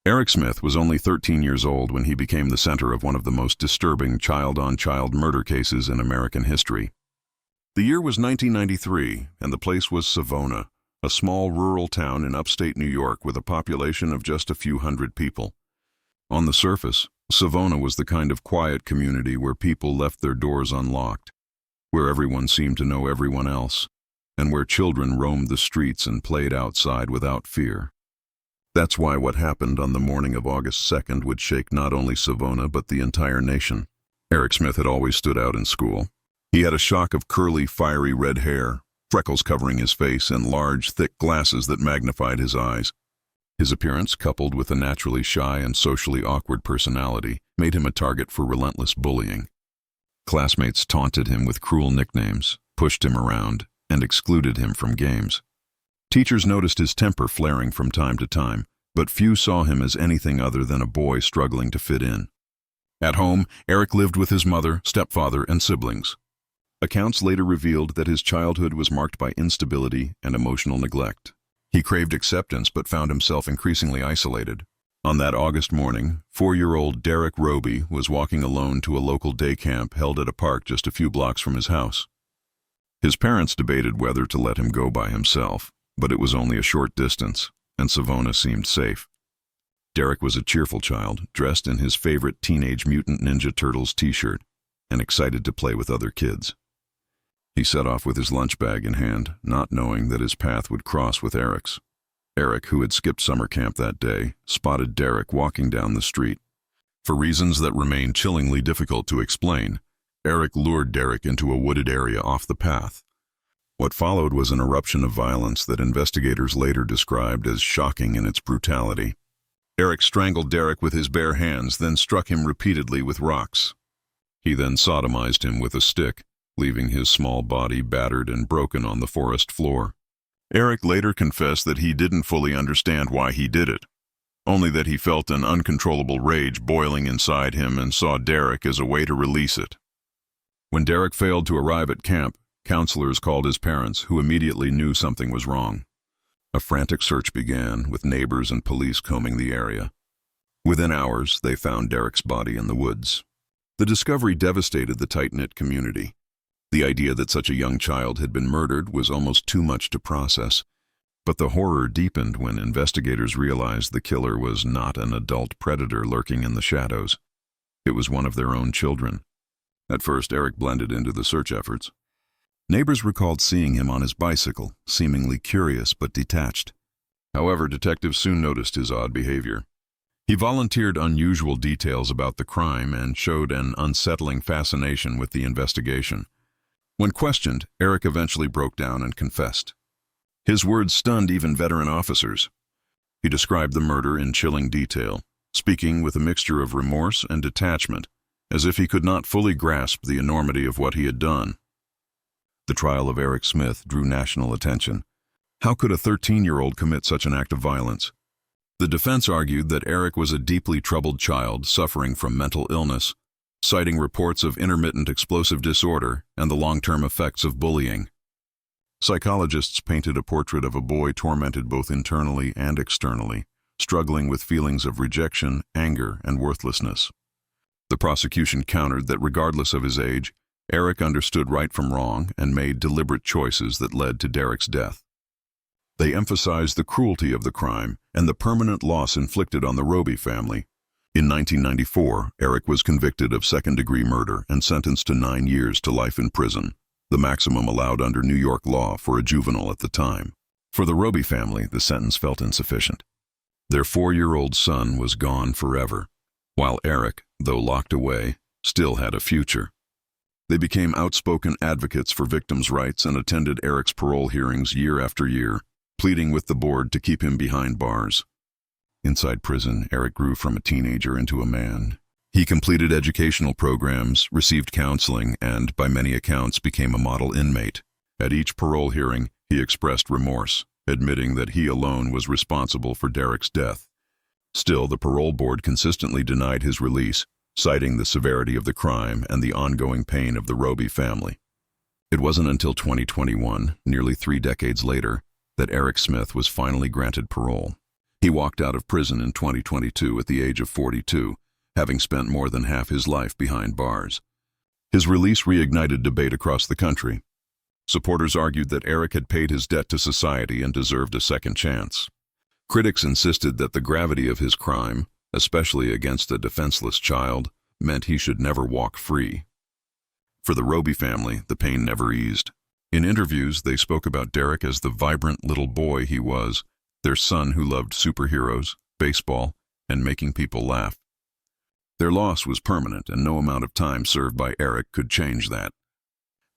Eric Smith was only 13 years old when he became the center of one of the most disturbing child-on-child murder cases in American history. The year was 1993, and the place was Savona, a small rural town in upstate New York with a population of just a few hundred people. On the surface, Savona was the kind of quiet community where people left their doors unlocked, where everyone seemed to know everyone else, and where children roamed the streets and played outside without fear. That's why what happened on the morning of August 2nd would shake not only Savona but the entire nation. Eric Smith had always stood out in school. He had a shock of curly, fiery red hair, freckles covering his face, and large, thick glasses that magnified his eyes. His appearance, coupled with a naturally shy and socially awkward personality, made him a target for relentless bullying. Classmates taunted him with cruel nicknames, pushed him around, and excluded him from games. Teachers noticed his temper flaring from time to time, but few saw him as anything other than a boy struggling to fit in. At home, Eric lived with his mother, stepfather, and siblings. Accounts later revealed that his childhood was marked by instability and emotional neglect. He craved acceptance but found himself increasingly isolated. On that August morning, 4-year-old Derek Roby was walking alone to a local day camp held at a park just a few blocks from his house. His parents debated whether to let him go by himself, but it was only a short distance, and Savona seemed safe. Derek was a cheerful child, dressed in his favorite Teenage Mutant Ninja Turtles t-shirt, and excited to play with other kids. He set off with his lunch bag in hand, not knowing that his path would cross with Eric's. Eric, who had skipped summer camp that day, spotted Derek walking down the street. For reasons that remain chillingly difficult to explain, Eric lured Derek into a wooded area off the path. What followed was an eruption of violence that investigators later described as shocking in its brutality. Eric strangled Derek with his bare hands, then struck him repeatedly with rocks. He then sodomized him with a stick, leaving his small body battered and broken on the forest floor. Eric later confessed that he didn't fully understand why he did it, only that he felt an uncontrollable rage boiling inside him and saw Derek as a way to release it. When Derek failed to arrive at camp, counselors called his parents, who immediately knew something was wrong. A frantic search began, with neighbors and police combing the area. Within hours, they found Derek's body in the woods. The discovery devastated the tight-knit community. The idea that such a young child had been murdered was almost too much to process, but the horror deepened when investigators realized the killer was not an adult predator lurking in the shadows. It was one of their own children. At first, Eric blended into the search efforts. Neighbors recalled seeing him on his bicycle, seemingly curious but detached. However, detectives soon noticed his odd behavior. He volunteered unusual details about the crime and showed an unsettling fascination with the investigation. When questioned, Eric eventually broke down and confessed. His words stunned even veteran officers. He described the murder in chilling detail, speaking with a mixture of remorse and detachment, as if he could not fully grasp the enormity of what he had done. The trial of Eric Smith drew national attention. How could a 13-year-old commit such an act of violence? The defense argued that Eric was a deeply troubled child suffering from mental illness, citing reports of intermittent explosive disorder and the long-term effects of bullying. Psychologists painted a portrait of a boy tormented both internally and externally, struggling with feelings of rejection, anger, and worthlessness. The prosecution countered that regardless of his age, Eric understood right from wrong and made deliberate choices that led to Derek's death. They emphasized the cruelty of the crime and the permanent loss inflicted on the Roby family. In 1994, Eric was convicted of second-degree murder and sentenced to 9 years to life in prison, the maximum allowed under New York law for a juvenile at the time. For the Roby family, the sentence felt insufficient. Their 4-year-old son was gone forever, while Eric, though locked away, still had a future. They became outspoken advocates for victims' rights and attended Eric's parole hearings year after year, pleading with the board to keep him behind bars. Inside prison, Eric grew from a teenager into a man. He completed educational programs, received counseling, and, by many accounts, became a model inmate. At each parole hearing, he expressed remorse, admitting that he alone was responsible for Derek's death. Still, the parole board consistently denied his release, citing the severity of the crime and the ongoing pain of the Roby family. It wasn't until 2021, nearly 3 decades later, that Eric Smith was finally granted parole. He walked out of prison in 2022 at the age of 42, having spent more than half his life behind bars. His release reignited debate across the country. Supporters argued that Eric had paid his debt to society and deserved a second chance. Critics insisted that the gravity of his crime, especially against a defenseless child, meant he should never walk free. For the Roby family, the pain never eased. In interviews, they spoke about Derek as the vibrant little boy he was, their son who loved superheroes, baseball, and making people laugh. Their loss was permanent, and no amount of time served by Eric could change that.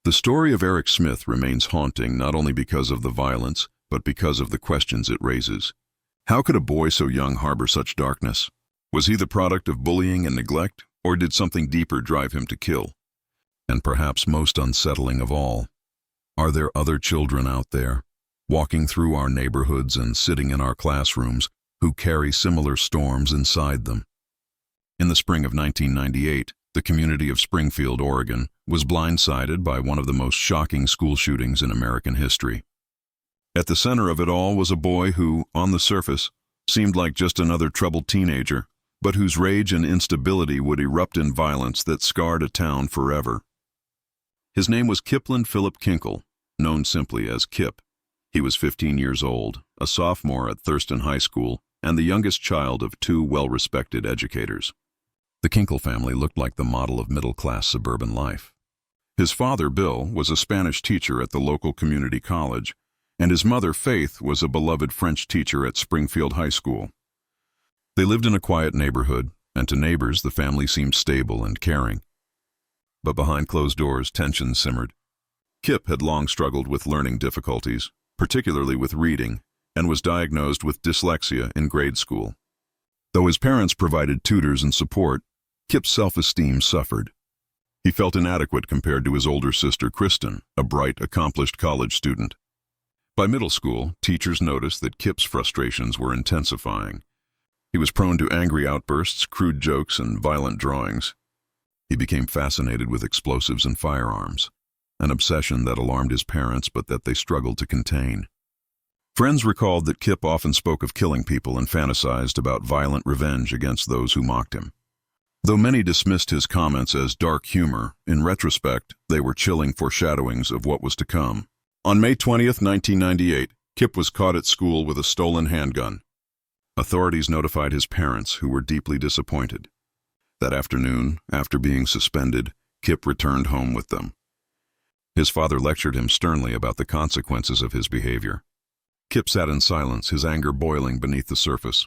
The story of Eric Smith remains haunting not only because of the violence, but because of the questions it raises. How could a boy so young harbor such darkness? Was he the product of bullying and neglect, or did something deeper drive him to kill? And perhaps most unsettling of all, are there other children out there, walking through our neighborhoods and sitting in our classrooms, who carry similar storms inside them? In the spring of 1998, the community of Springfield, Oregon, was blindsided by one of the most shocking school shootings in American history. At the center of it all was a boy who, on the surface, seemed like just another troubled teenager, but whose rage and instability would erupt in violence that scarred a town forever. His name was Kip Kinkel, known simply as Kip. He was 15 years old, a sophomore at Thurston High School, and the youngest child of two well-respected educators. The Kinkel family looked like the model of middle-class suburban life. His father, Bill, was a Spanish teacher at the local community college, and his mother, Faith, was a beloved French teacher at Springfield High School. They lived in a quiet neighborhood, and to neighbors the family seemed stable and caring. But behind closed doors, tension simmered. Kip had long struggled with learning difficulties, particularly with reading, and was diagnosed with dyslexia in grade school. Though his parents provided tutors and support, Kip's self-esteem suffered. He felt inadequate compared to his older sister, Kristen, a bright, accomplished college student. By middle school, teachers noticed that Kip's frustrations were intensifying. He was prone to angry outbursts, crude jokes, and violent drawings. He became fascinated with explosives and firearms, an obsession that alarmed his parents but that they struggled to contain. Friends recalled that Kip often spoke of killing people and fantasized about violent revenge against those who mocked him. Though many dismissed his comments as dark humor, in retrospect, they were chilling foreshadowings of what was to come. On May 20th, 1998, Kip was caught at school with a stolen handgun. Authorities notified his parents, who were deeply disappointed. That afternoon, after being suspended, Kip returned home with them. His father lectured him sternly about the consequences of his behavior. Kip sat in silence, his anger boiling beneath the surface.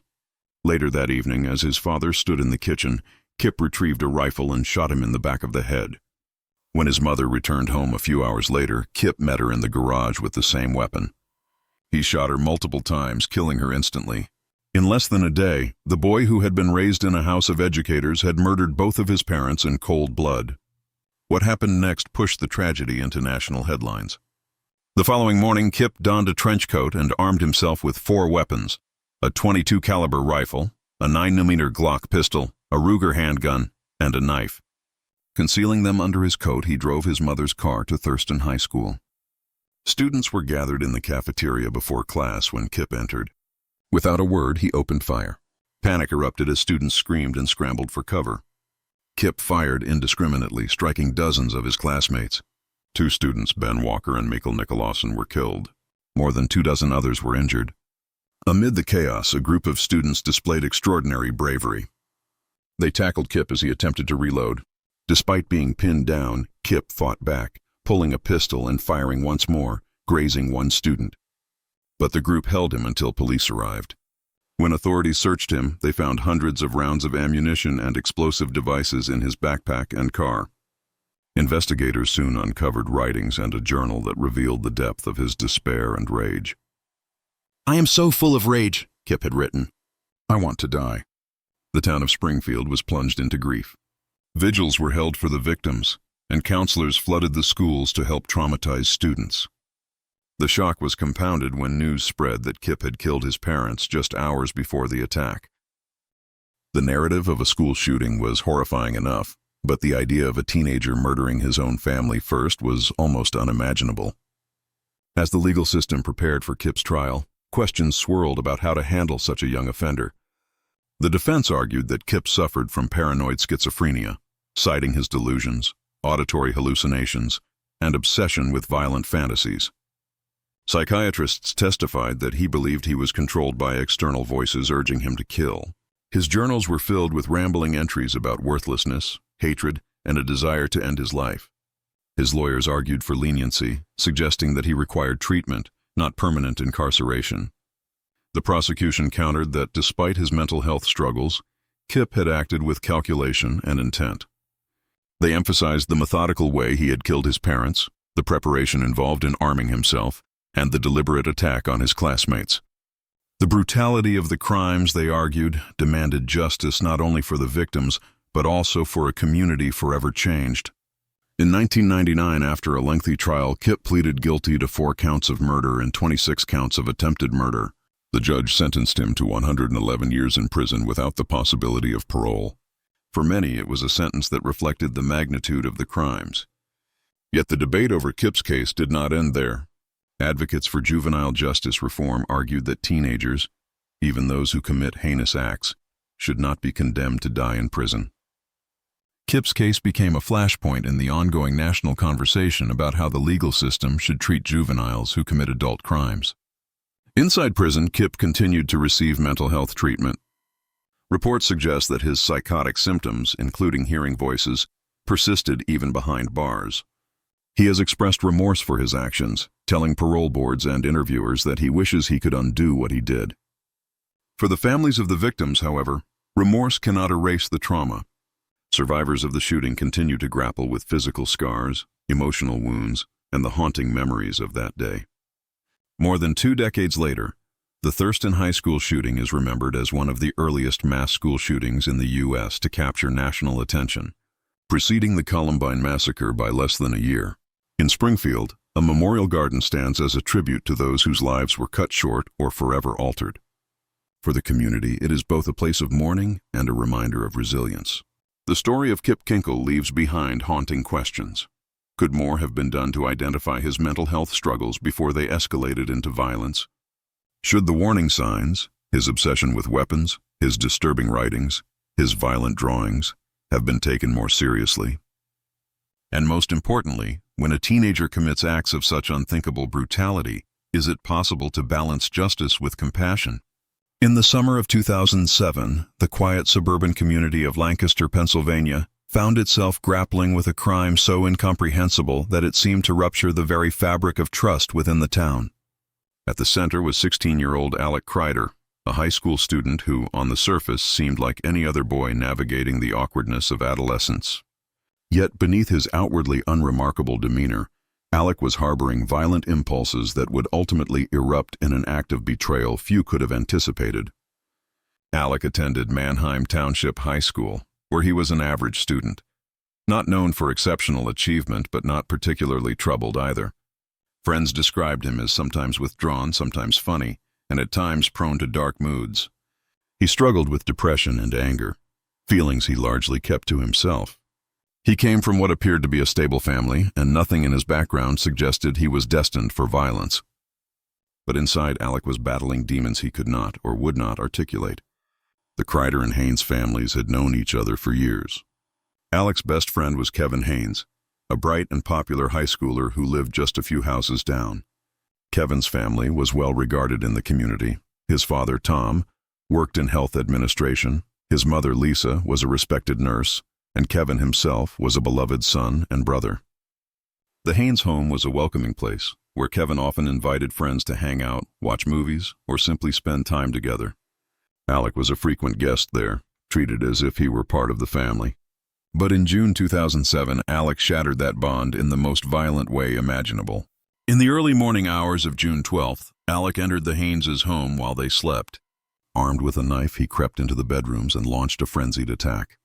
Later that evening, as his father stood in the kitchen, Kip retrieved a rifle and shot him in the back of the head. When his mother returned home a few hours later, Kip met her in the garage with the same weapon. He shot her multiple times, killing her instantly. In less than a day, the boy who had been raised in a house of educators had murdered both of his parents in cold blood. What happened next pushed the tragedy into national headlines. The following morning, Kip donned a trench coat and armed himself with 4 weapons: a .22 caliber rifle, a 9mm Glock pistol, a Ruger handgun, and a knife. Concealing them under his coat, he drove his mother's car to Thurston High School. Students were gathered in the cafeteria before class when Kip entered. Without a word, he opened fire. Panic erupted as students screamed and scrambled for cover. Kip fired indiscriminately, striking dozens of his classmates. 2 students, Ben Walker and Mikkel Nicholausen, were killed. More than 24 others were injured. Amid the chaos, a group of students displayed extraordinary bravery. They tackled Kip as he attempted to reload. Despite being pinned down, Kip fought back, pulling a pistol and firing once more, grazing one student. But the group held him until police arrived. When authorities searched him, they found hundreds of rounds of ammunition and explosive devices in his backpack and car. Investigators soon uncovered writings and a journal that revealed the depth of his despair and rage. "I am so full of rage," Kip had written. "I want to die." The town of Springfield was plunged into grief. Vigils were held for the victims, and counselors flooded the schools to help traumatize students. The shock was compounded when news spread that Kip had killed his parents just hours before the attack. The narrative of a school shooting was horrifying enough, but the idea of a teenager murdering his own family first was almost unimaginable. As the legal system prepared for Kip's trial, questions swirled about how to handle such a young offender. The defense argued that Kip suffered from paranoid schizophrenia, citing his delusions, auditory hallucinations, and obsession with violent fantasies. Psychiatrists testified that he believed he was controlled by external voices urging him to kill. His journals were filled with rambling entries about worthlessness, hatred, and a desire to end his life. His lawyers argued for leniency, suggesting that he required treatment, not permanent incarceration. The prosecution countered that despite his mental health struggles, Kip had acted with calculation and intent. They emphasized the methodical way he had killed his parents, the preparation involved in arming himself, and the deliberate attack on his classmates. The brutality of the crimes, they argued, demanded justice not only for the victims, but also for a community forever changed. In 1999, after a lengthy trial, Kip pleaded guilty to 4 counts of murder and 26 counts of attempted murder. The judge sentenced him to 111 years in prison without the possibility of parole. For many, it was a sentence that reflected the magnitude of the crimes. Yet the debate over Kip's case did not end there. Advocates for juvenile justice reform argued that teenagers, even those who commit heinous acts, should not be condemned to die in prison. Kip's case became a flashpoint in the ongoing national conversation about how the legal system should treat juveniles who commit adult crimes. Inside prison, Kip continued to receive mental health treatment. Reports suggest that his psychotic symptoms, including hearing voices, persisted even behind bars. He has expressed remorse for his actions, telling parole boards and interviewers that he wishes he could undo what he did. For the families of the victims, however, remorse cannot erase the trauma. Survivors of the shooting continue to grapple with physical scars, emotional wounds, and the haunting memories of that day. More than 2 decades later, the Thurston High School shooting is remembered as one of the earliest mass school shootings in the U.S. to capture national attention, preceding the Columbine massacre by less than a year. In Springfield, a memorial garden stands as a tribute to those whose lives were cut short or forever altered. For the community, it is both a place of mourning and a reminder of resilience. The story of Kip Kinkel leaves behind haunting questions. Could more have been done to identify his mental health struggles before they escalated into violence? Should the warning signs, his obsession with weapons, his disturbing writings, his violent drawings, have been taken more seriously? And most importantly, when a teenager commits acts of such unthinkable brutality, is it possible to balance justice with compassion? In the summer of 2007, the quiet suburban community of Lancaster, Pennsylvania, found itself grappling with a crime so incomprehensible that it seemed to rupture the very fabric of trust within the town. At the center was 16-year-old Alec Kreider, a high school student who, on the surface, seemed like any other boy navigating the awkwardness of adolescence. Yet beneath his outwardly unremarkable demeanor, Alec was harboring violent impulses that would ultimately erupt in an act of betrayal few could have anticipated. Alec attended Manheim Township High School, where he was an average student, not known for exceptional achievement but not particularly troubled either. Friends described him as sometimes withdrawn, sometimes funny, and at times prone to dark moods. He struggled with depression and anger, feelings he largely kept to himself. He came from what appeared to be a stable family, and nothing in his background suggested he was destined for violence. But inside, Alec was battling demons he could not or would not articulate. The Kreider and Haynes families had known each other for years. Alec's best friend was Kevin Haynes, a bright and popular high schooler who lived just a few houses down. Kevin's family was well regarded in the community. His father, Tom, worked in health administration. His mother, Lisa, was a respected nurse, and Kevin himself was a beloved son and brother. The Haynes home was a welcoming place, where Kevin often invited friends to hang out, watch movies, or simply spend time together. Alec was a frequent guest there, treated as if he were part of the family. But in June 2007, Alec shattered that bond in the most violent way imaginable. In the early morning hours of June 12th, Alec entered the Haynes' home while they slept. Armed with a knife, he crept into the bedrooms and launched a frenzied attack.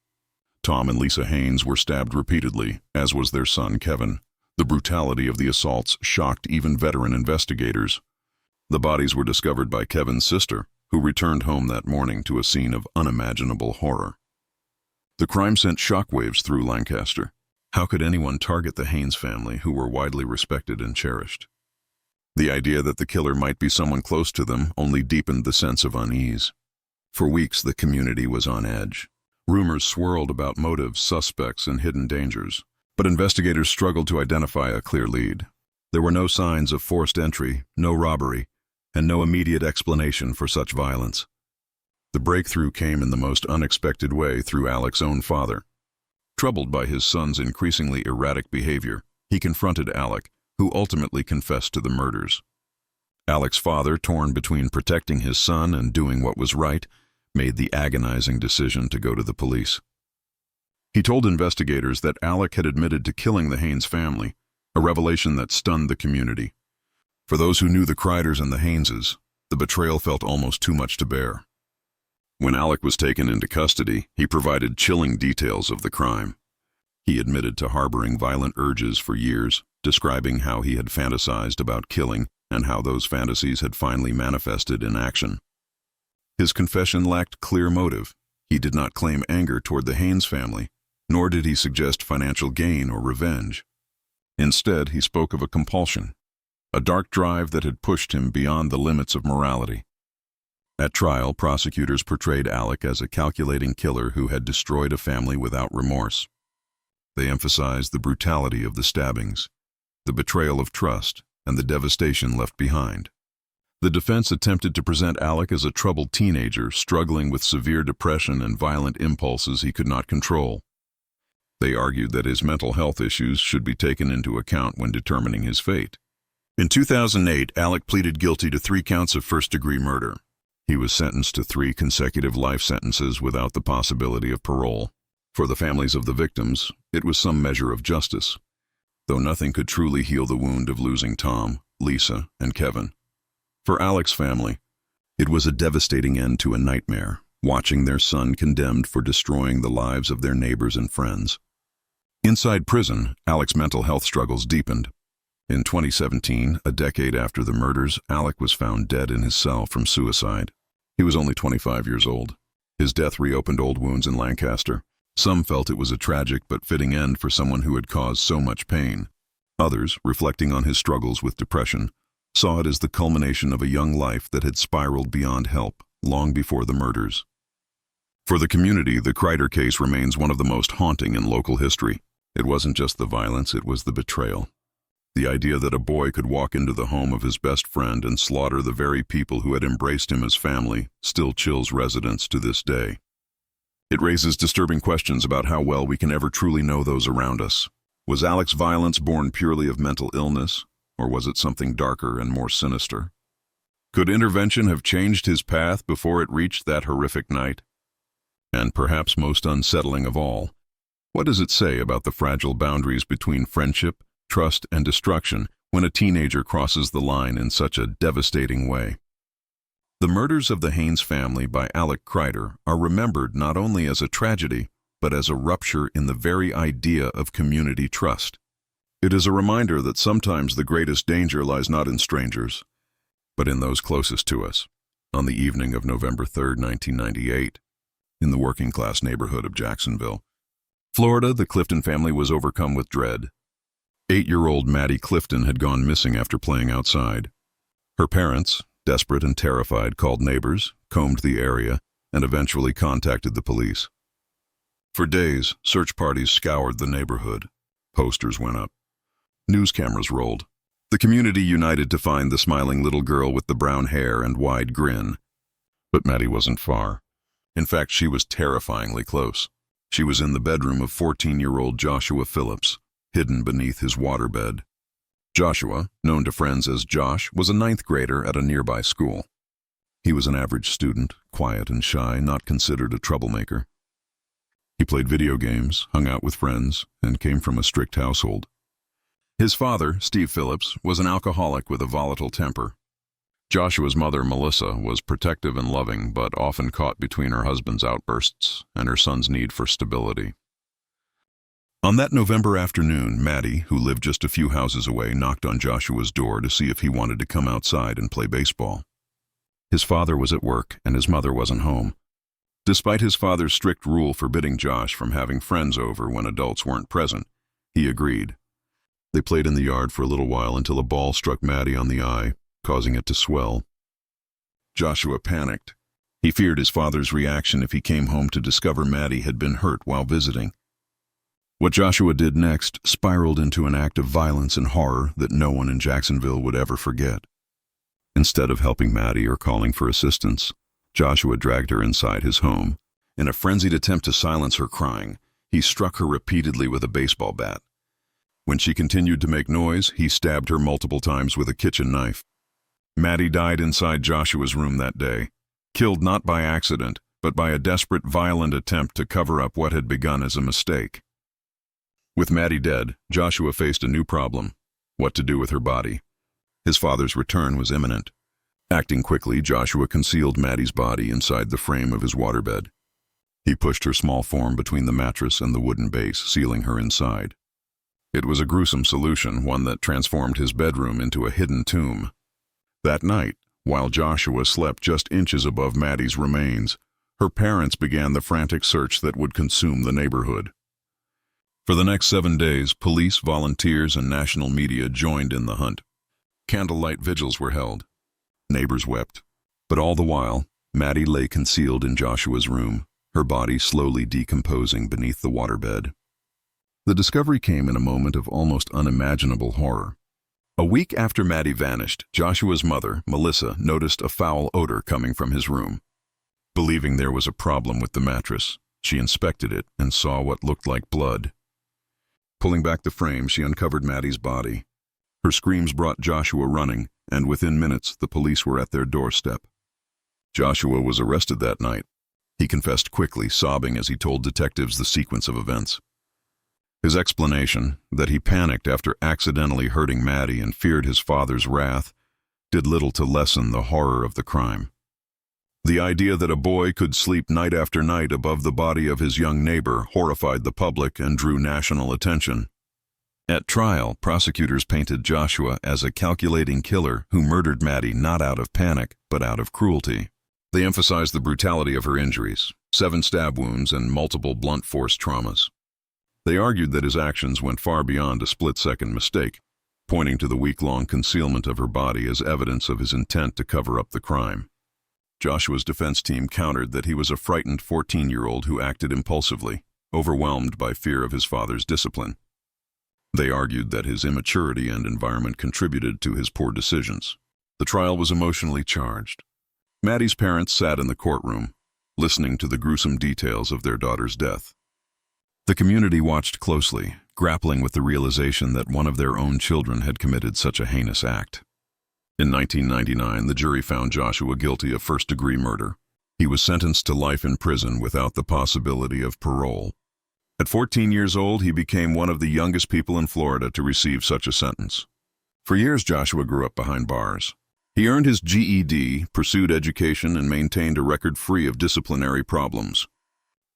Tom and Lisa Haynes were stabbed repeatedly, as was their son Kevin. The brutality of the assaults shocked even veteran investigators. The bodies were discovered by Kevin's sister, who returned home that morning to a scene of unimaginable horror. The crime sent shockwaves through Lancaster. How could anyone target the Haynes family, who were widely respected and cherished? The idea that the killer might be someone close to them only deepened the sense of unease. For weeks, the community was on edge. Rumors swirled about motives, suspects, and hidden dangers, but investigators struggled to identify a clear lead. There were no signs of forced entry, no robbery, and no immediate explanation for such violence. The breakthrough came in the most unexpected way through Alec's own father. Troubled by his son's increasingly erratic behavior, he confronted Alec, who ultimately confessed to the murders. Alec's father, torn between protecting his son and doing what was right, made the agonizing decision to go to the police. He told investigators that Alec had admitted to killing the Haynes family, a revelation that stunned the community. For those who knew the Kreiders and the Hayneses, the betrayal felt almost too much to bear. When Alec was taken into custody, he provided chilling details of the crime. He admitted to harboring violent urges for years, describing how he had fantasized about killing and how those fantasies had finally manifested in action. His confession lacked clear motive. He did not claim anger toward the Haynes family, nor did he suggest financial gain or revenge. Instead, he spoke of a compulsion, a dark drive that had pushed him beyond the limits of morality. At trial, prosecutors portrayed Alec as a calculating killer who had destroyed a family without remorse. They emphasized the brutality of the stabbings, the betrayal of trust, and the devastation left behind. The defense attempted to present Alec as a troubled teenager struggling with severe depression and violent impulses he could not control. They argued that his mental health issues should be taken into account when determining his fate. In 2008, Alec pleaded guilty to 3 counts of first-degree murder. He was sentenced to 3 consecutive life sentences without the possibility of parole. For the families of the victims, it was some measure of justice, though nothing could truly heal the wound of losing Tom, Lisa, and Kevin. For Alec's family, it was a devastating end to a nightmare, watching their son condemned for destroying the lives of their neighbors and friends. Inside prison, Alec's mental health struggles deepened. In 2017, a decade after the murders, Alec was found dead in his cell from suicide. He was only 25 years old. His death reopened old wounds in Lancaster. Some felt it was a tragic but fitting end for someone who had caused so much pain. Others, reflecting on his struggles with depression, saw it as the culmination of a young life that had spiraled beyond help long before the murders. For the community, the Kreider case remains one of the most haunting in local history. It wasn't just the violence, it was the betrayal. The idea that a boy could walk into the home of his best friend and slaughter the very people who had embraced him as family still chills residents to this day. It raises disturbing questions about how well we can ever truly know those around us. Was Alec's violence born purely of mental illness, or was it something darker and more sinister? Could intervention have changed his path before it reached that horrific night? And perhaps most unsettling of all, what does it say about the fragile boundaries between friendship, trust, and destruction when a teenager crosses the line in such a devastating way? The murders of the Haynes family by Alec Kreider are remembered not only as a tragedy, but as a rupture in the very idea of community trust. It is a reminder that sometimes the greatest danger lies not in strangers, but in those closest to us. On the evening of November 3, 1998, in the working-class neighborhood of Jacksonville, Florida, the Clifton family was overcome with dread. 8-year-old Maddie Clifton had gone missing after playing outside. Her parents, desperate and terrified, called neighbors, combed the area, and eventually contacted the police. For days, search parties scoured the neighborhood. Posters went up. News cameras rolled. The community united to find the smiling little girl with the brown hair and wide grin. But Maddie wasn't far. In fact, she was terrifyingly close. She was in the bedroom of 14-year-old Joshua Phillips, hidden beneath his waterbed. Joshua, known to friends as Josh, was a 9th grader at a nearby school. He was an average student, quiet and shy, not considered a troublemaker. He played video games, hung out with friends, and came from a strict household. His father, Steve Phillips, was an alcoholic with a volatile temper. Joshua's mother, Melissa, was protective and loving, but often caught between her husband's outbursts and her son's need for stability. On that November afternoon, Maddie, who lived just a few houses away, knocked on Joshua's door to see if he wanted to come outside and play baseball. His father was at work, and his mother wasn't home. Despite his father's strict rule forbidding Josh from having friends over when adults weren't present, he agreed. They played in the yard for a little while until a ball struck Maddie on the eye, causing it to swell. Joshua panicked. He feared his father's reaction if he came home to discover Maddie had been hurt while visiting. What Joshua did next spiraled into an act of violence and horror that no one in Jacksonville would ever forget. Instead of helping Maddie or calling for assistance, Joshua dragged her inside his home. In a frenzied attempt to silence her crying, he struck her repeatedly with a baseball bat. When she continued to make noise, he stabbed her multiple times with a kitchen knife. Maddie died inside Joshua's room that day, killed not by accident, but by a desperate, violent attempt to cover up what had begun as a mistake. With Maddie dead, Joshua faced a new problem: what to do with her body. His father's return was imminent. Acting quickly, Joshua concealed Maddie's body inside the frame of his waterbed. He pushed her small form between the mattress and the wooden base, sealing her inside. It was a gruesome solution, one that transformed his bedroom into a hidden tomb. That night, while Joshua slept just inches above Maddie's remains, her parents began the frantic search that would consume the neighborhood. For the next 7 days, police, volunteers, and national media joined in the hunt. Candlelight vigils were held. Neighbors wept. But all the while, Maddie lay concealed in Joshua's room, her body slowly decomposing beneath the waterbed. The discovery came in a moment of almost unimaginable horror. A week after Maddie vanished, Joshua's mother, Melissa, noticed a foul odor coming from his room. Believing there was a problem with the mattress, she inspected it and saw what looked like blood. Pulling back the frame, she uncovered Maddie's body. Her screams brought Joshua running, and within minutes, the police were at their doorstep. Joshua was arrested that night. He confessed quickly, sobbing as he told detectives the sequence of events. His explanation, that he panicked after accidentally hurting Maddie and feared his father's wrath, did little to lessen the horror of the crime. The idea that a boy could sleep night after night above the body of his young neighbor horrified the public and drew national attention. At trial, prosecutors painted Joshua as a calculating killer who murdered Maddie not out of panic, but out of cruelty. They emphasized the brutality of her injuries, 7 stab wounds and multiple blunt force traumas. They argued that his actions went far beyond a split-second mistake, pointing to the week-long concealment of her body as evidence of his intent to cover up the crime. Joshua's defense team countered that he was a frightened 14-year-old who acted impulsively, overwhelmed by fear of his father's discipline. They argued that his immaturity and environment contributed to his poor decisions. The trial was emotionally charged. Maddie's parents sat in the courtroom, listening to the gruesome details of their daughter's death. The community watched closely, grappling with the realization that one of their own children had committed such a heinous act. In 1999, the jury found Joshua guilty of first-degree murder. He was sentenced to life in prison without the possibility of parole. At 14 years old, he became one of the youngest people in Florida to receive such a sentence. For years, Joshua grew up behind bars. He earned his GED, pursued education, and maintained a record free of disciplinary problems.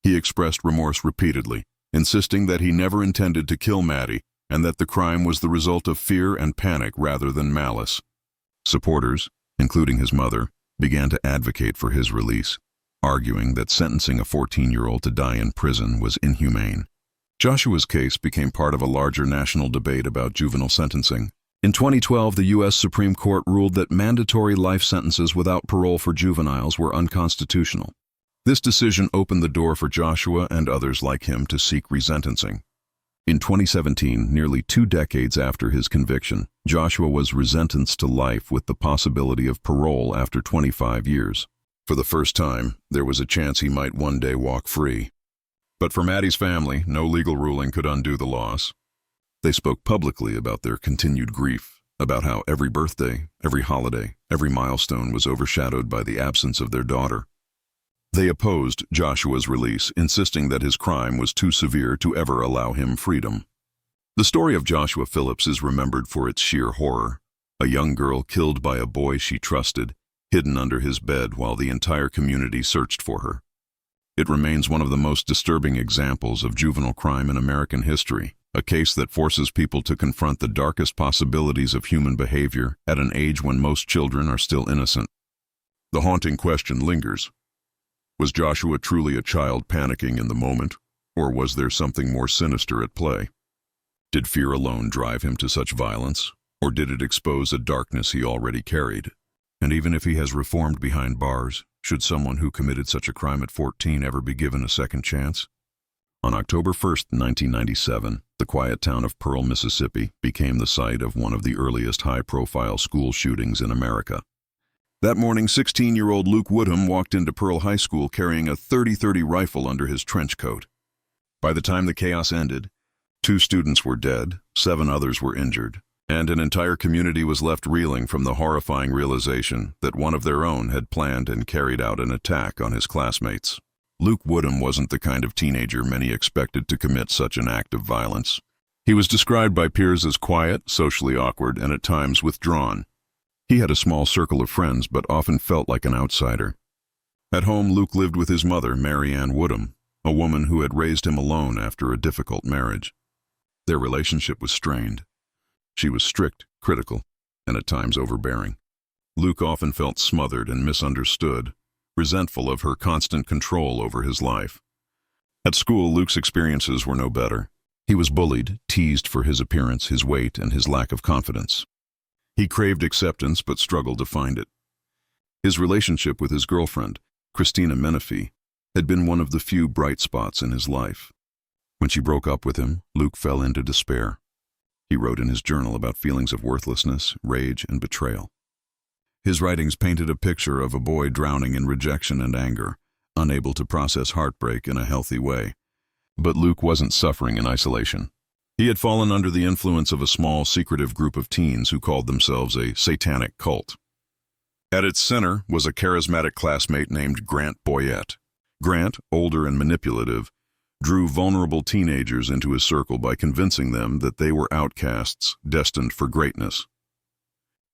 He expressed remorse repeatedly, insisting that he never intended to kill Maddie and that the crime was the result of fear and panic rather than malice. Supporters, including his mother, began to advocate for his release, arguing that sentencing a 14-year-old to die in prison was inhumane. Joshua's case became part of a larger national debate about juvenile sentencing. In 2012, the U.S. Supreme Court ruled that mandatory life sentences without parole for juveniles were unconstitutional. This decision opened the door for Joshua and others like him to seek resentencing. In 2017, nearly 2 decades after his conviction, Joshua was resentenced to life with the possibility of parole after 25 years. For the first time, there was a chance he might one day walk free. But for Maddie's family, no legal ruling could undo the loss. They spoke publicly about their continued grief, about how every birthday, every holiday, every milestone was overshadowed by the absence of their daughter. They opposed Joshua's release, insisting that his crime was too severe to ever allow him freedom. The story of Joshua Phillips is remembered for its sheer horror. A young girl killed by a boy she trusted, hidden under his bed while the entire community searched for her. It remains one of the most disturbing examples of juvenile crime in American history, a case that forces people to confront the darkest possibilities of human behavior at an age when most children are still innocent. The haunting question lingers. Was Joshua truly a child panicking in the moment, or was there something more sinister at play? Did fear alone drive him to such violence, or did it expose a darkness he already carried? And even if he has reformed behind bars, should someone who committed such a crime at 14 ever be given a second chance? On October 1st, 1997, the quiet town of Pearl, Mississippi, became the site of one of the earliest high-profile school shootings in America. That morning, 16-year-old Luke Woodham walked into Pearl High School carrying a .30-30 rifle under his trench coat. By the time the chaos ended, 2 students were dead, 7 others were injured, and an entire community was left reeling from the horrifying realization that one of their own had planned and carried out an attack on his classmates. Luke Woodham wasn't the kind of teenager many expected to commit such an act of violence. He was described by peers as quiet, socially awkward, and at times withdrawn. He had a small circle of friends, but often felt like an outsider. At home, Luke lived with his mother, Mary Ann Woodham, a woman who had raised him alone after a difficult marriage. Their relationship was strained. She was strict, critical, and at times overbearing. Luke often felt smothered and misunderstood, resentful of her constant control over his life. At school, Luke's experiences were no better. He was bullied, teased for his appearance, his weight, and his lack of confidence. He craved acceptance but struggled to find it. His relationship with his girlfriend, Christina Menifee, had been one of the few bright spots in his life. When she broke up with him, Luke fell into despair. He wrote in his journal about feelings of worthlessness, rage, and betrayal. His writings painted a picture of a boy drowning in rejection and anger, unable to process heartbreak in a healthy way. But Luke wasn't suffering in isolation. He had fallen under the influence of a small, secretive group of teens who called themselves a satanic cult. At its center was a charismatic classmate named Grant Boyette. Grant, older and manipulative, drew vulnerable teenagers into his circle by convincing them that they were outcasts destined for greatness.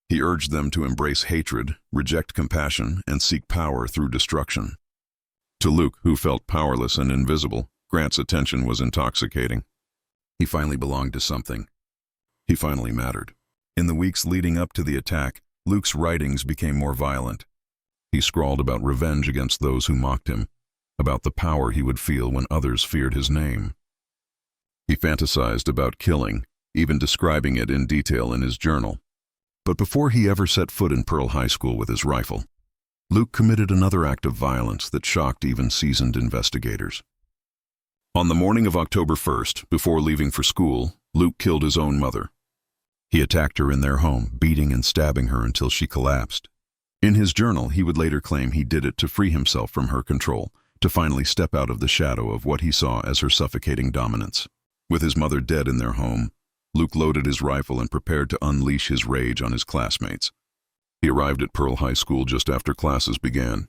He urged them to embrace hatred, reject compassion, and seek power through destruction. To Luke, who felt powerless and invisible, Grant's attention was intoxicating. He finally belonged to something. He finally mattered. In the weeks leading up to the attack, Luke's writings became more violent. He scrawled about revenge against those who mocked him, about the power he would feel when others feared his name. He fantasized about killing, even describing it in detail in his journal. But before he ever set foot in Pearl High School with his rifle, Luke committed another act of violence that shocked even seasoned investigators. On the morning of October 1st, before leaving for school, Luke killed his own mother. He attacked her in their home, beating and stabbing her until she collapsed. In his journal, he would later claim he did it to free himself from her control, to finally step out of the shadow of what he saw as her suffocating dominance. With his mother dead in their home, Luke loaded his rifle and prepared to unleash his rage on his classmates. He arrived at Pearl High School just after classes began.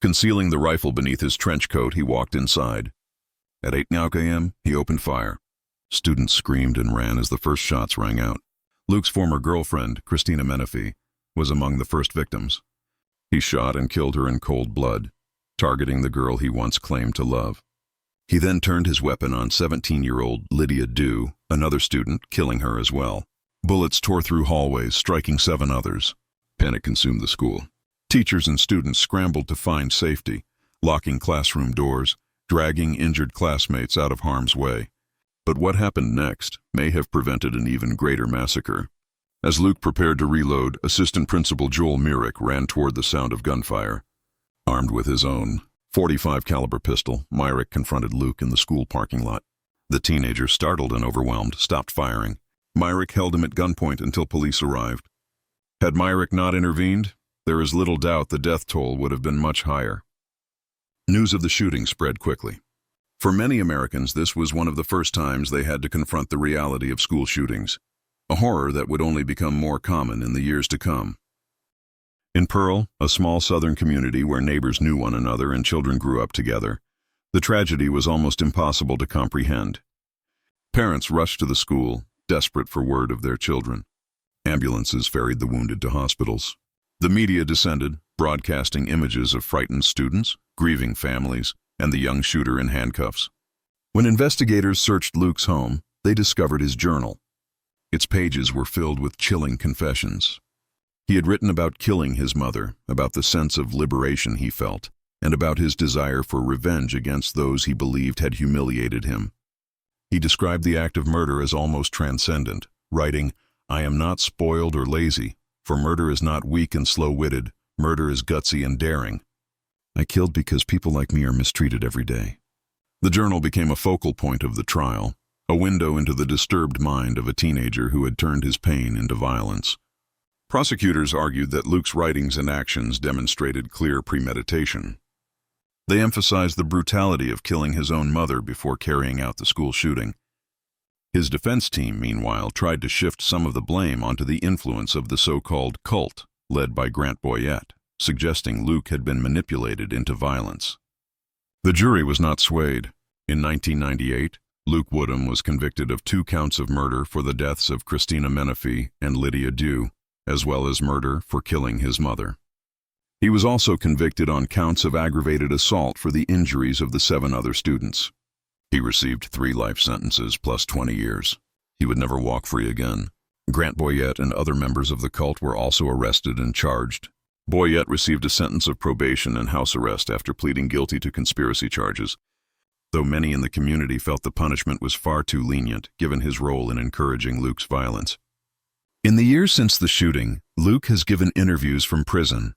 Concealing the rifle beneath his trench coat, he walked inside. At 8 a.m., he opened fire. Students screamed and ran as the first shots rang out. Luke's former girlfriend, Christina Menifee, was among the first victims. He shot and killed her in cold blood, targeting the girl he once claimed to love. He then turned his weapon on 17-year-old Lydia Dew, another student, killing her as well. Bullets tore through hallways, striking 7 others. Panic consumed the school. Teachers and students scrambled to find safety, locking classroom doors, dragging injured classmates out of harm's way. But what happened next may have prevented an even greater massacre. As Luke prepared to reload, Assistant Principal Joel Myrick ran toward the sound of gunfire. Armed with his own .45 caliber pistol, Myrick confronted Luke in the school parking lot. The teenager, startled and overwhelmed, stopped firing. Myrick held him at gunpoint until police arrived. Had Myrick not intervened, there is little doubt the death toll would have been much higher. News of the shooting spread quickly. For many Americans, this was one of the first times they had to confront the reality of school shootings, a horror that would only become more common in the years to come. In Pearl, a small southern community where neighbors knew one another and children grew up together, the tragedy was almost impossible to comprehend. Parents rushed to the school, desperate for word of their children. Ambulances ferried the wounded to hospitals. The media descended, broadcasting images of frightened students, grieving families, and the young shooter in handcuffs. When investigators searched Luke's home, they discovered his journal. Its pages were filled with chilling confessions. He had written about killing his mother, about the sense of liberation he felt, and about his desire for revenge against those he believed had humiliated him. He described the act of murder as almost transcendent, writing, "I am not spoiled or lazy, for murder is not weak and slow-witted, murder is gutsy and daring. I killed because people like me are mistreated every day." The journal became a focal point of the trial, a window into the disturbed mind of a teenager who had turned his pain into violence. Prosecutors argued that Luke's writings and actions demonstrated clear premeditation. They emphasized the brutality of killing his own mother before carrying out the school shooting. His defense team, meanwhile, tried to shift some of the blame onto the influence of the so-called cult, led by Grant Boyette, suggesting Luke had been manipulated into violence. The jury was not swayed. In 1998, Luke Woodham was convicted of 2 counts of murder for the deaths of Christina Menifee and Lydia Dew, as well as murder for killing his mother. He was also convicted on counts of aggravated assault for the injuries of the 7 other students. He received 3 life sentences plus 20 years. He would never walk free again. Grant Boyette and other members of the cult were also arrested and charged. Boyette received a sentence of probation and house arrest after pleading guilty to conspiracy charges, though many in the community felt the punishment was far too lenient given his role in encouraging Luke's violence. In the years since the shooting, Luke has given interviews from prison.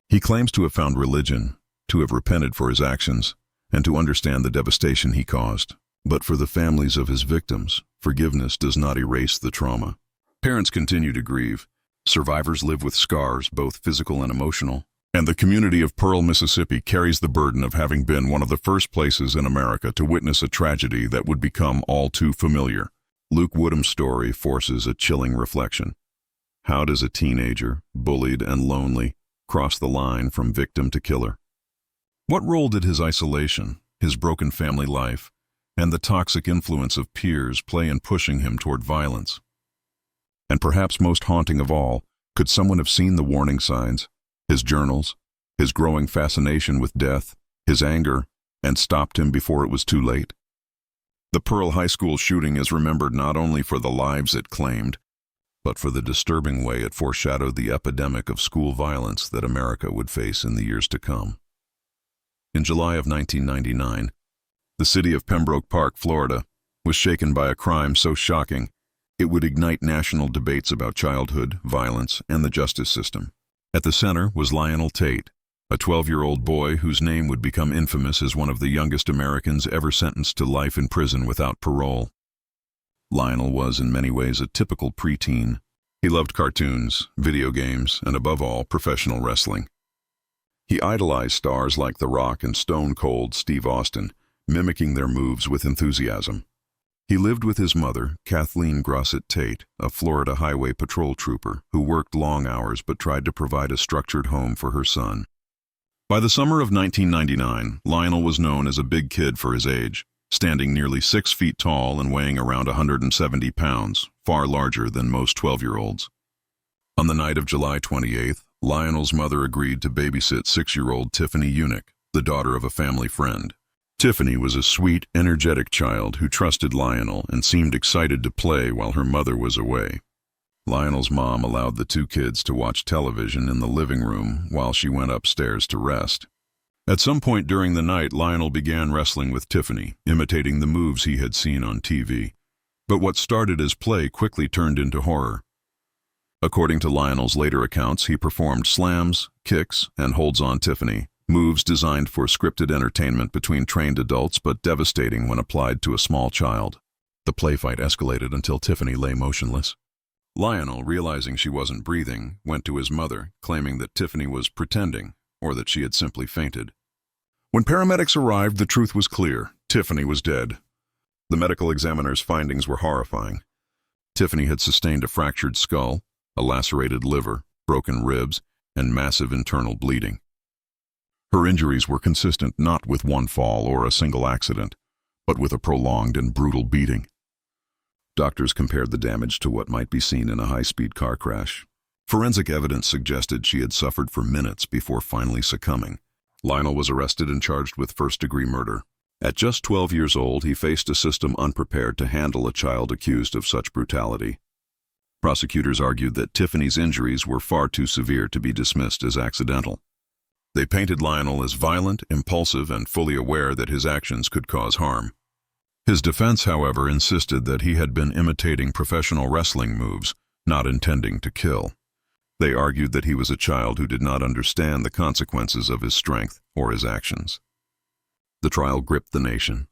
He claims to have found religion, to have repented for his actions, and to understand the devastation he caused. But for the families of his victims, forgiveness does not erase the trauma. Parents continue to grieve. Survivors live with scars, both physical and emotional. And the community of Pearl, Mississippi carries the burden of having been one of the first places in America to witness a tragedy that would become all too familiar. Luke Woodham's story forces a chilling reflection. How does a teenager, bullied and lonely, cross the line from victim to killer? What role did his isolation, his broken family life, and the toxic influence of peers play in pushing him toward violence? And perhaps most haunting of all, could someone have seen the warning signs, his journals, his growing fascination with death, his anger, and stopped him before it was too late? The Pearl High School shooting is remembered not only for the lives it claimed, but for the disturbing way it foreshadowed the epidemic of school violence that America would face in the years to come. In July of 1999, the city of Pembroke Park, Florida, was shaken by a crime so shocking it would ignite national debates about childhood, violence, and the justice system. At the center was Lionel Tate, a 12-year-old boy whose name would become infamous as one of the youngest Americans ever sentenced to life in prison without parole. Lionel was in many ways a typical preteen. He loved cartoons, video games, and above all, professional wrestling. He idolized stars like The Rock and Stone Cold Steve Austin, mimicking their moves with enthusiasm. He lived with his mother, Kathleen Grossett Tate, a Florida highway patrol trooper who worked long hours but tried to provide a structured home for her son. By the summer of 1999, Lionel was known as a big kid for his age, standing nearly 6 feet tall and weighing around 170 pounds, far larger than most 12-year-olds. On the night of July 28th, Lionel's mother agreed to babysit 6-year-old Tiffany Unick, the daughter of a family friend. Tiffany was a sweet, energetic child who trusted Lionel and seemed excited to play while her mother was away. Lionel's mom allowed the 2 kids to watch television in the living room while she went upstairs to rest. At some point during the night, Lionel began wrestling with Tiffany, imitating the moves he had seen on TV. But what started as play quickly turned into horror. According to Lionel's later accounts, he performed slams, kicks, and holds on Tiffany, moves designed for scripted entertainment between trained adults but devastating when applied to a small child. The play fight escalated until Tiffany lay motionless. Lionel, realizing she wasn't breathing, went to his mother, claiming that Tiffany was pretending, or that she had simply fainted. When paramedics arrived, the truth was clear. Tiffany was dead. The medical examiner's findings were horrifying. Tiffany had sustained a fractured skull, a lacerated liver, broken ribs, and massive internal bleeding. Her injuries were consistent not with one fall or a single accident, but with a prolonged and brutal beating. Doctors compared the damage to what might be seen in a high-speed car crash. Forensic evidence suggested she had suffered for minutes before finally succumbing. Lionel was arrested and charged with first-degree murder. At just 12 years old, he faced a system unprepared to handle a child accused of such brutality. Prosecutors argued that Tiffany's injuries were far too severe to be dismissed as accidental. They painted Lionel as violent, impulsive, and fully aware that his actions could cause harm. His defense, however, insisted that he had been imitating professional wrestling moves, not intending to kill. They argued that he was a child who did not understand the consequences of his strength or his actions. The trial gripped the nation.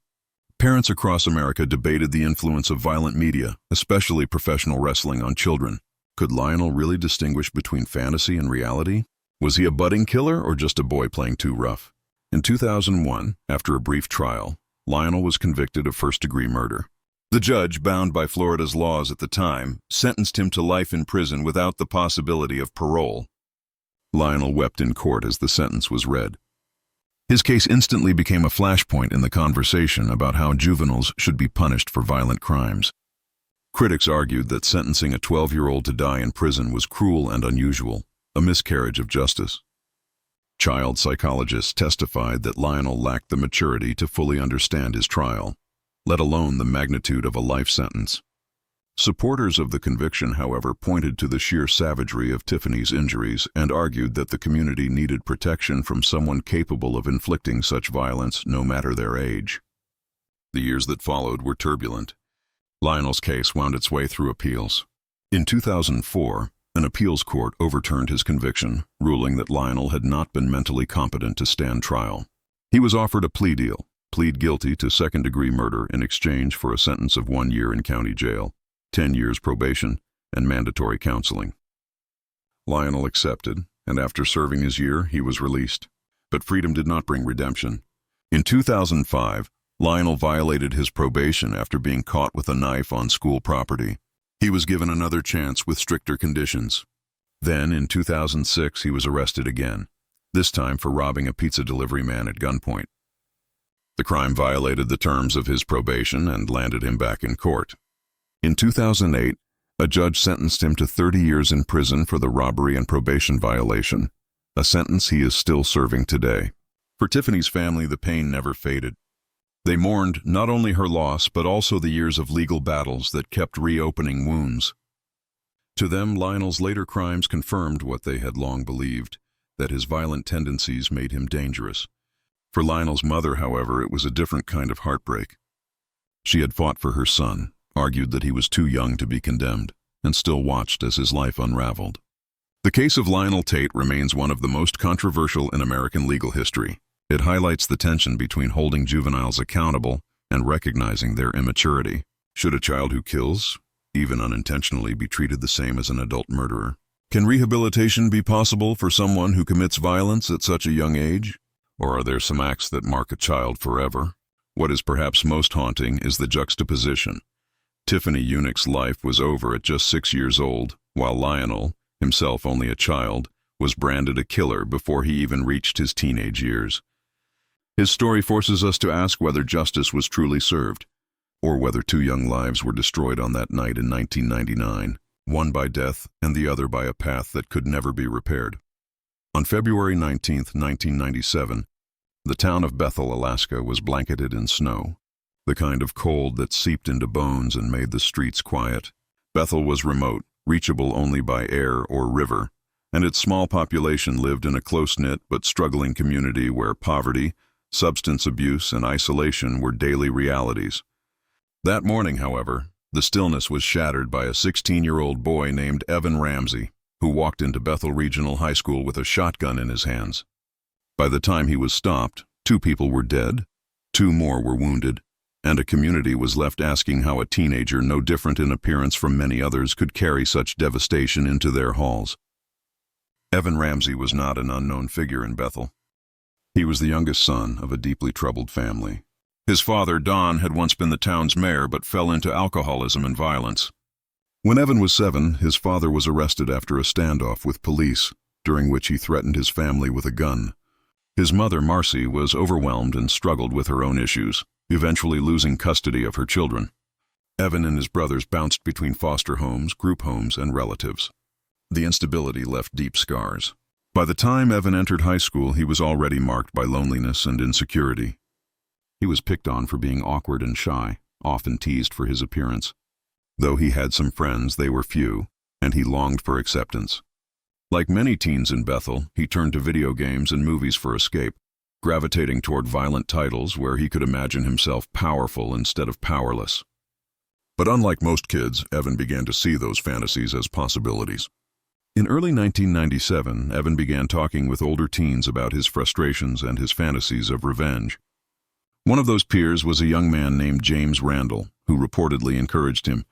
Parents across America debated the influence of violent media, especially professional wrestling, on children. Could Lionel really distinguish between fantasy and reality? Was he a budding killer or just a boy playing too rough? In 2001, after a brief trial, Lionel was convicted of first-degree murder. The judge, bound by Florida's laws at the time, sentenced him to life in prison without the possibility of parole. Lionel wept in court as the sentence was read. His case instantly became a flashpoint in the conversation about how juveniles should be punished for violent crimes. Critics argued that sentencing a 12-year-old to die in prison was cruel and unusual, a miscarriage of justice. Child psychologists testified that Lionel lacked the maturity to fully understand his trial, let alone the magnitude of a life sentence. Supporters of the conviction, however, pointed to the sheer savagery of Tiffany's injuries and argued that the community needed protection from someone capable of inflicting such violence, no matter their age. The years that followed were turbulent. Lionel's case wound its way through appeals. In 2004, an appeals court overturned his conviction, ruling that Lionel had not been mentally competent to stand trial. He was offered a plea deal, plead guilty to second-degree murder in exchange for a sentence of 1 year in county jail, 10 years probation, and mandatory counseling. Lionel accepted, and after serving his year, he was released. But freedom did not bring redemption. In 2005, Lionel violated his probation after being caught with a knife on school property. He was given another chance with stricter conditions. Then, in 2006, he was arrested again, this time for robbing a pizza delivery man at gunpoint. The crime violated the terms of his probation and landed him back in court. In 2008, a judge sentenced him to 30 years in prison for the robbery and probation violation, a sentence he is still serving today. For Tiffany's family, the pain never faded. They mourned not only her loss, but also the years of legal battles that kept reopening wounds. To them, Lionel's later crimes confirmed what they had long believed, that his violent tendencies made him dangerous. For Lionel's mother, however, it was a different kind of heartbreak. She had fought for her son, argued that he was too young to be condemned, and still watched as his life unraveled. The case of Lionel Tate remains one of the most controversial in American legal history. It highlights the tension between holding juveniles accountable and recognizing their immaturity. Should a child who kills, even unintentionally, be treated the same as an adult murderer? Can rehabilitation be possible for someone who commits violence at such a young age? Or are there some acts that mark a child forever? What is perhaps most haunting is the juxtaposition. Tiffany Unick's life was over at just 6 years old, while Lionel, himself only a child, was branded a killer before he even reached his teenage years. His story forces us to ask whether justice was truly served, or whether 2 young lives were destroyed on that night in 1999, one by death and the other by a path that could never be repaired. On February 19, 1997, the town of Bethel, Alaska, was blanketed in snow, the kind of cold that seeped into bones and made the streets quiet. Bethel was remote, reachable only by air or river, and its small population lived in a close-knit but struggling community where poverty, substance abuse, and isolation were daily realities. That morning, however, the stillness was shattered by a 16-year-old boy named Evan Ramsey, who walked into Bethel Regional High School with a shotgun in his hands. By the time he was stopped, 2 people were dead, 2 more were wounded, and a community was left asking how a teenager no different in appearance from many others could carry such devastation into their halls. Evan Ramsey was not an unknown figure in Bethel. He was the youngest son of a deeply troubled family. His father, Don, had once been the town's mayor but fell into alcoholism and violence. When Evan was 7, his father was arrested after a standoff with police, during which he threatened his family with a gun. His mother, Marcy, was overwhelmed and struggled with her own issues, eventually losing custody of her children. Evan and his brothers bounced between foster homes, group homes, and relatives. The instability left deep scars. By the time Evan entered high school, he was already marked by loneliness and insecurity. He was picked on for being awkward and shy, often teased for his appearance. Though he had some friends, they were few, and he longed for acceptance. Like many teens in Bethel, he turned to video games and movies for escape. gravitating toward violent titles where he could imagine himself powerful instead of powerless. But unlike most kids, Evan began to see those fantasies as possibilities. In early 1997, Evan began talking with older teens about his frustrations and his fantasies of revenge. One of those peers was a young man named James Randall, who reportedly encouraged him,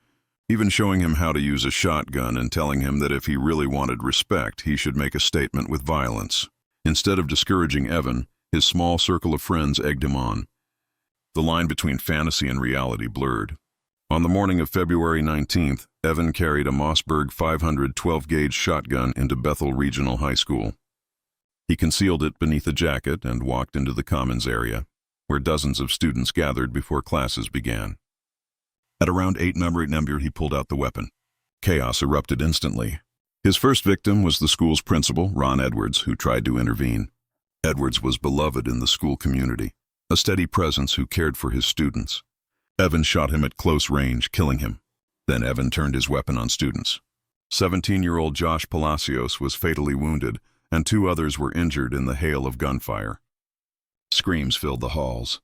even showing him how to use a shotgun and telling him that if he really wanted respect, he should make a statement with violence. Instead of discouraging Evan, his small circle of friends egged him on. The line between fantasy and reality blurred. On the morning of February 19th, Evan carried a Mossberg 500 12-gauge shotgun into Bethel Regional High School. He concealed it beneath a jacket and walked into the commons area, where dozens of students gathered before classes began. At around 8 number, he pulled out the weapon. Chaos erupted instantly. His first victim was the school's principal, Ron Edwards, who tried to intervene. Edwards was beloved in the school community, a steady presence who cared for his students. Evan shot him at close range, killing him. Then Evan turned his weapon on students. 17-year-old Josh Palacios was fatally wounded, and 2 others were injured in the hail of gunfire. Screams filled the halls.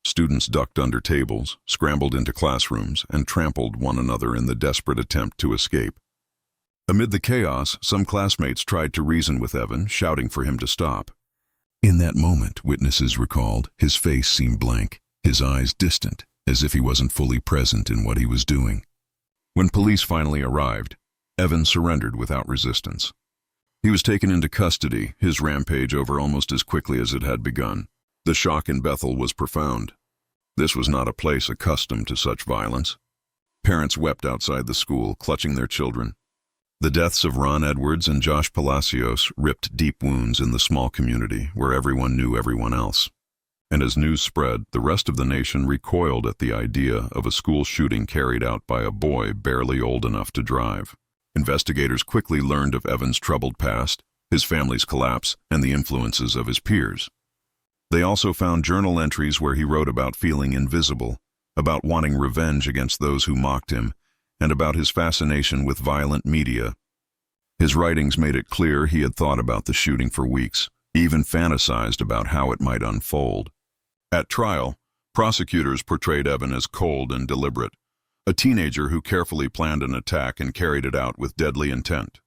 Students ducked under tables, scrambled into classrooms, and trampled one another in the desperate attempt to escape. Amid the chaos, some classmates tried to reason with Evan, shouting for him to stop. In that moment, witnesses recalled, his face seemed blank, his eyes distant, as if he wasn't fully present in what he was doing. When police finally arrived, Evan surrendered without resistance. He was taken into custody, his rampage over almost as quickly as it had begun. The shock in Bethel was profound. This was not a place accustomed to such violence. Parents wept outside the school, clutching their children. The deaths of Ron Edwards and Josh Palacios ripped deep wounds in the small community where everyone knew everyone else. And as news spread, the rest of the nation recoiled at the idea of a school shooting carried out by a boy barely old enough to drive. Investigators quickly learned of Evan's troubled past, his family's collapse, and the influences of his peers. They also found journal entries where he wrote about feeling invisible, about wanting revenge against those who mocked him, and about his fascination with violent media. His writings made it clear he had thought about the shooting for weeks, even fantasized about how it might unfold. At trial, prosecutors portrayed Evan as cold and deliberate, a teenager who carefully planned an attack and carried it out with deadly intent.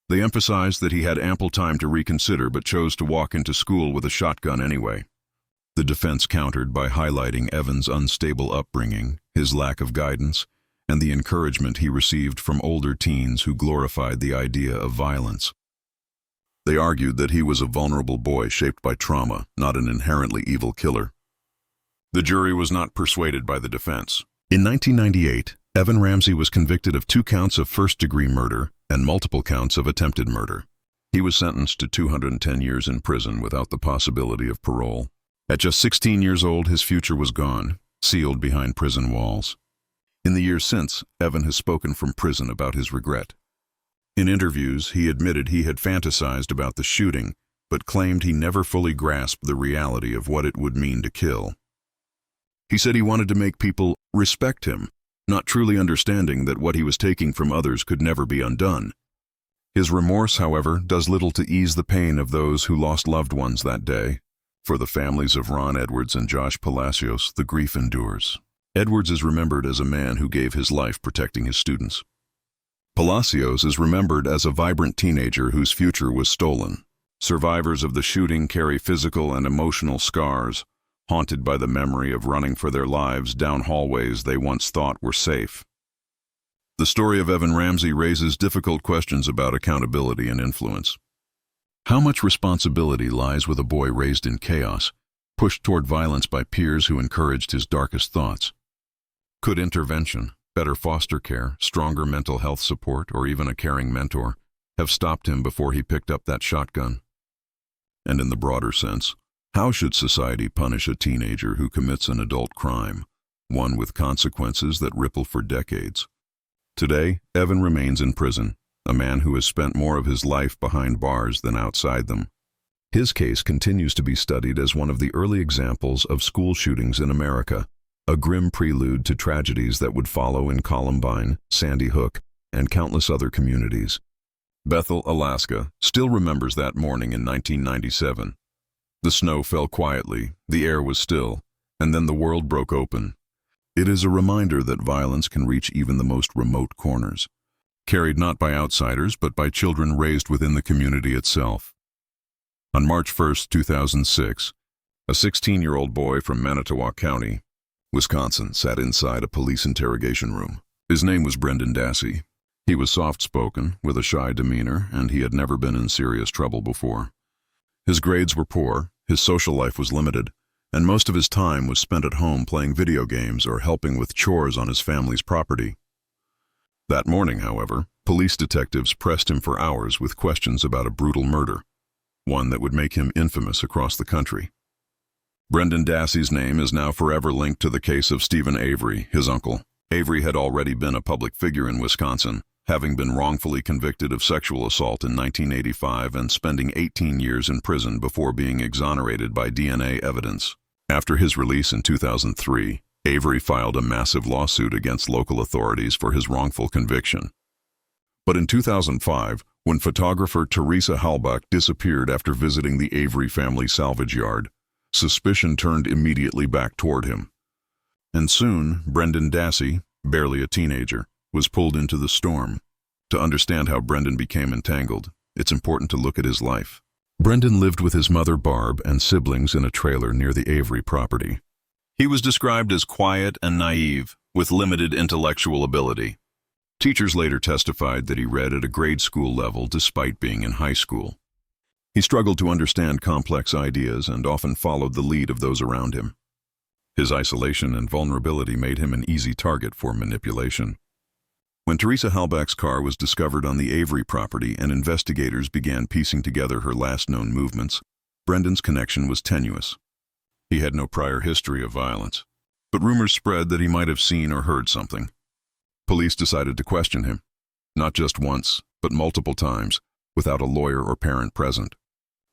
They emphasized that he had ample time to reconsider but chose to walk into school with a shotgun anyway. The defense countered by highlighting Evan's unstable upbringing, his lack of guidance, and the encouragement he received from older teens who glorified the idea of violence. They argued that he was a vulnerable boy shaped by trauma, not an inherently evil killer. The jury was not persuaded by the defense. In 1998, Evan Ramsey was convicted of 2 counts of first-degree murder and multiple counts of attempted murder. He was sentenced to 210 years in prison without the possibility of parole. At just 16 years old, his future was gone, sealed behind prison walls. In the years since, Evan has spoken from prison about his regret. In interviews, he admitted he had fantasized about the shooting, but claimed he never fully grasped the reality of what it would mean to kill. He said he wanted to make people respect him, not truly understanding that what he was taking from others could never be undone. His remorse, however, does little to ease the pain of those who lost loved ones that day. For the families of Ron Edwards and Josh Palacios, the grief endures. Edwards is remembered as a man who gave his life protecting his students. Palacios is remembered as a vibrant teenager whose future was stolen. Survivors of the shooting carry physical and emotional scars, haunted by the memory of running for their lives down hallways they once thought were safe. The story of Evan Ramsey raises difficult questions about accountability and influence. How much responsibility lies with a boy raised in chaos, pushed toward violence by peers who encouraged his darkest thoughts? Could intervention, better foster care, stronger mental health support, or even a caring mentor have stopped him before he picked up that shotgun? And in the broader sense, how should society punish a teenager who commits an adult crime, one with consequences that ripple for decades? Today, Evan remains in prison, a man who has spent more of his life behind bars than outside them. His case continues to be studied as one of the early examples of school shootings in America, a grim prelude to tragedies that would follow in Columbine, Sandy Hook, and countless other communities. Bethel, Alaska, still remembers that morning in 1997. The snow fell quietly, the air was still, and then the world broke open. It is a reminder that violence can reach even the most remote corners, carried not by outsiders but by children raised within the community itself. On March 1, 2006, a 16-year-old boy from Manitowoc County, Wisconsin, sat inside a police interrogation room. His name was Brendan Dassey. He was soft-spoken, with a shy demeanor, and he had never been in serious trouble before. His grades were poor, his social life was limited, and most of his time was spent at home playing video games or helping with chores on his family's property. That morning, however, police detectives pressed him for hours with questions about a brutal murder, one that would make him infamous across the country. Brendan Dassey's name is now forever linked to the case of Stephen Avery, his uncle. Avery had already been a public figure in Wisconsin, having been wrongfully convicted of sexual assault in 1985 and spending 18 years in prison before being exonerated by DNA evidence. After his release in 2003, Avery filed a massive lawsuit against local authorities for his wrongful conviction. But in 2005, when photographer Teresa Halbach disappeared after visiting the Avery family salvage yard, suspicion turned immediately back toward him. And soon, Brendan Dassey, barely a teenager, was pulled into the storm. To understand how Brendan became entangled, it's important to look at his life. Brendan lived with his mother Barb and siblings in a trailer near the Avery property. He was described as quiet and naive, with limited intellectual ability. Teachers later testified that he read at a grade school level despite being in high school. He struggled to understand complex ideas and often followed the lead of those around him. His isolation and vulnerability made him an easy target for manipulation. When Teresa Halbach's car was discovered on the Avery property and investigators began piecing together her last known movements, Brendan's connection was tenuous. He had no prior history of violence, but rumors spread that he might have seen or heard something. Police decided to question him, not just once, but multiple times, without a lawyer or parent present.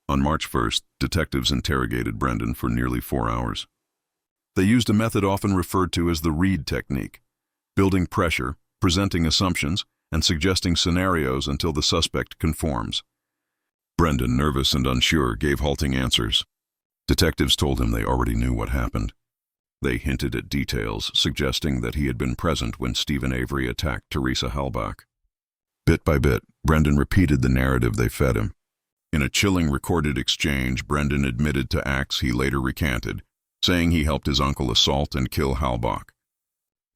On March 1st, detectives interrogated Brendan for nearly 4 hours. They used a method often referred to as the Reed technique, building pressure, presenting assumptions, and suggesting scenarios until the suspect conforms. Brendan, nervous and unsure, gave halting answers. Detectives told him they already knew what happened. They hinted at details, suggesting that he had been present when Stephen Avery attacked Teresa Halbach. Bit by bit, Brendan repeated the narrative they fed him. In a chilling recorded exchange, Brendan admitted to acts he later recanted, saying he helped his uncle assault and kill Halbach.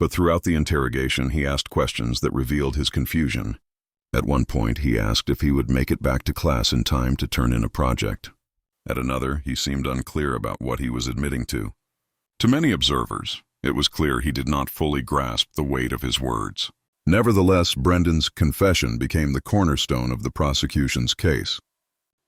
But throughout the interrogation, he asked questions that revealed his confusion. At one point, he asked if he would make it back to class in time to turn in a project. At another, he seemed unclear about what he was admitting to. To many observers, it was clear he did not fully grasp the weight of his words. Nevertheless, Brendan's confession became the cornerstone of the prosecution's case.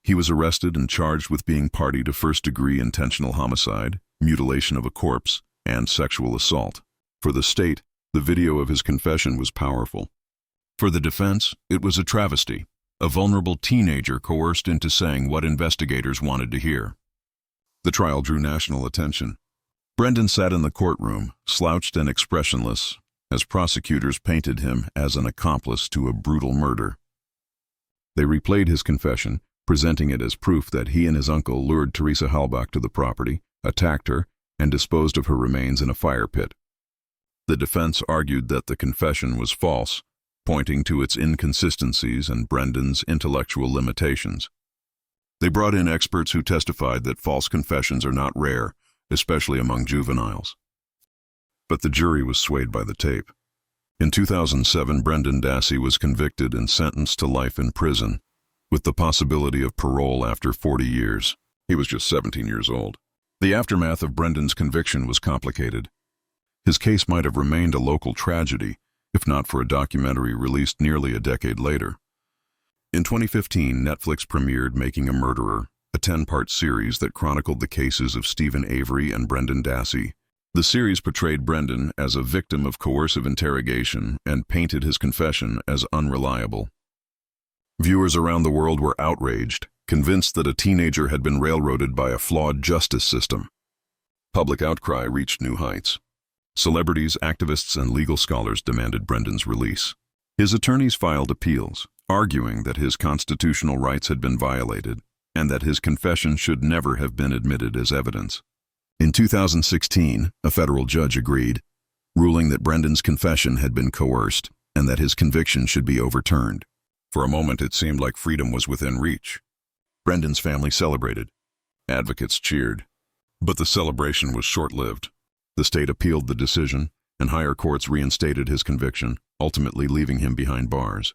He was arrested and charged with being party to first-degree intentional homicide, mutilation of a corpse, and sexual assault. For the state, the video of his confession was powerful. For the defense, it was a travesty, a vulnerable teenager coerced into saying what investigators wanted to hear. The trial drew national attention. Brendan sat in the courtroom, slouched and expressionless, as prosecutors painted him as an accomplice to a brutal murder. They replayed his confession, presenting it as proof that he and his uncle lured Teresa Halbach to the property, attacked her, and disposed of her remains in a fire pit. The defense argued that the confession was false, pointing to its inconsistencies and Brendan's intellectual limitations. They brought in experts who testified that false confessions are not rare, especially among juveniles. But the jury was swayed by the tape. In 2007, Brendan Dassey was convicted and sentenced to life in prison, with the possibility of parole after 40 years. He was just 17 years old. The aftermath of Brendan's conviction was complicated. His case might have remained a local tragedy, if not for a documentary released nearly a decade later. In 2015, Netflix premiered Making a Murderer, a 10-part series that chronicled the cases of Stephen Avery and Brendan Dassey. The series portrayed Brendan as a victim of coercive interrogation and painted his confession as unreliable. Viewers around the world were outraged, convinced that a teenager had been railroaded by a flawed justice system. Public outcry reached new heights. Celebrities, activists, and legal scholars demanded Brendan's release. His attorneys filed appeals, arguing that his constitutional rights had been violated. and that his confession should never have been admitted as evidence. In 2016, a federal judge agreed, ruling that Brendan's confession had been coerced and that his conviction should be overturned. For a moment, it seemed like freedom was within reach. Brendan's family celebrated. Advocates cheered. But the celebration was short-lived. The state appealed the decision, and higher courts reinstated his conviction, ultimately leaving him behind bars.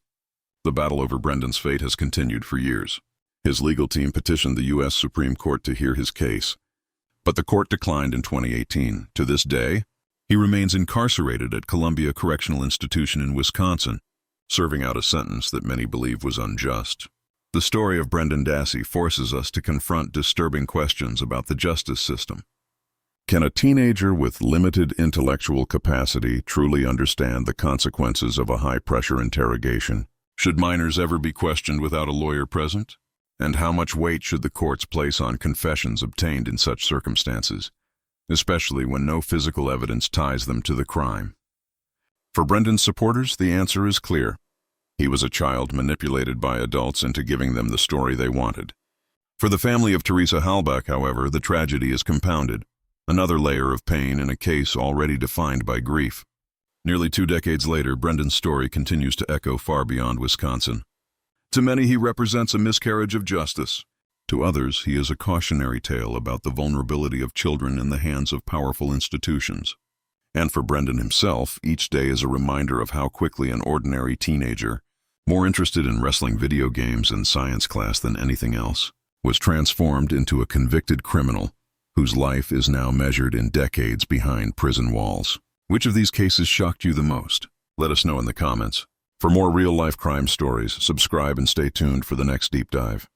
The battle over Brendan's fate has continued for years. His legal team petitioned the U.S. Supreme Court to hear his case, but the court declined in 2018. To this day, he remains incarcerated at Columbia Correctional Institution in Wisconsin, serving out a sentence that many believe was unjust. The story of Brendan Dassey forces us to confront disturbing questions about the justice system. Can a teenager with limited intellectual capacity truly understand the consequences of a high-pressure interrogation? Should minors ever be questioned without a lawyer present? And how much weight should the courts place on confessions obtained in such circumstances, especially when no physical evidence ties them to the crime? For Brendan's supporters, the answer is clear. He was a child manipulated by adults into giving them the story they wanted. For the family of Teresa Halbach, however, the tragedy is compounded, another layer of pain in a case already defined by grief. Nearly 2 decades later, Brendan's story continues to echo far beyond Wisconsin. To many, he represents a miscarriage of justice. To others, he is a cautionary tale about the vulnerability of children in the hands of powerful institutions. And for Brendan himself, each day is a reminder of how quickly an ordinary teenager, more interested in wrestling video games and science class than anything else, was transformed into a convicted criminal whose life is now measured in decades behind prison walls. Which of these cases shocked you the most? Let us know in the comments. For more real-life crime stories, subscribe and stay tuned for the next deep dive.